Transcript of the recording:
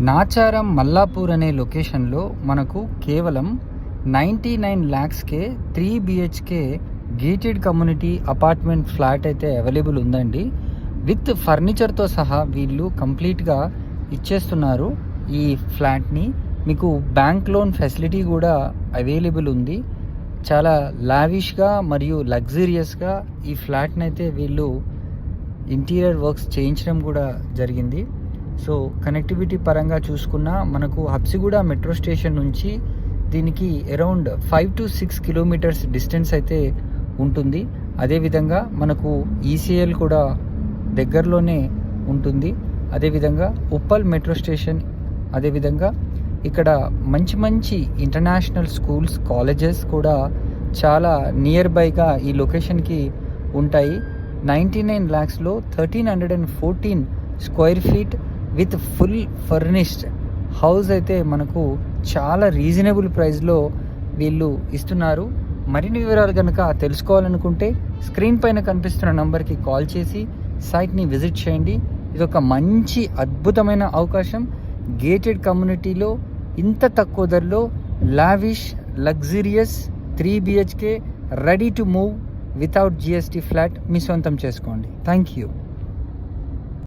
నాచారం మల్లాపూర్ అనే లొకేషన్లో మనకు కేవలం 99 lakhsకే 3 BHK gated community apartment flat అయితే అవైలబుల్ ఉందండి. విత్ ఫర్నిచర్తో సహా వీళ్ళు కంప్లీట్గా ఇచ్చేస్తున్నారు. ఈ ఫ్లాట్ని మీకు బ్యాంక్ లోన్ ఫెసిలిటీ కూడా అవైలబుల్ ఉంది. చాలా లావిష్గా మరియు లగ్జరియస్గా ఈ ఫ్లాట్ని అయితే వీళ్ళు ఇంటీరియర్ వర్క్స్ చేయించడం కూడా జరిగింది. సో కనెక్టివిటీ పరంగా చూసుకున్నా మనకు హబ్సిగూడ మెట్రో స్టేషన్ నుంచి దీనికి అరౌండ్ 5 to 6 kilometers డిస్టెన్స్ అయితే ఉంటుంది. అదేవిధంగా మనకు ఈసీఎల్ కూడా దగ్గరలోనే ఉంటుంది. అదేవిధంగా ఉప్పల్ మెట్రో స్టేషన్, అదేవిధంగా ఇక్కడ మంచి మంచి ఇంటర్నేషనల్ స్కూల్స్, కాలేజెస్ కూడా చాలా నియర్ బైగా ఈ లొకేషన్కి ఉంటాయి. 99 lakhsలో 1314 square feet with full furnished house అయితే మనకు చాలా రీజనబుల్ ప్రైస్లో వీళ్ళు ఇస్తున్నారు. మరిన్ని వివరాలు కనుక తెలుసుకోవాలనుకుంటే స్క్రీన్ పైన కనిపిస్తున్న నంబర్కి కాల్ చేసి సైట్ని విజిట్ చేయండి. ఇది ఒక మంచి అద్భుతమైన అవకాశం. గేటెడ్ కమ్యూనిటీలో ఇంత తక్కువ ధరలో lavish luxurious 3 BHK ready to move without GST flat మీ సొంతం చేసుకోండి. Thank you.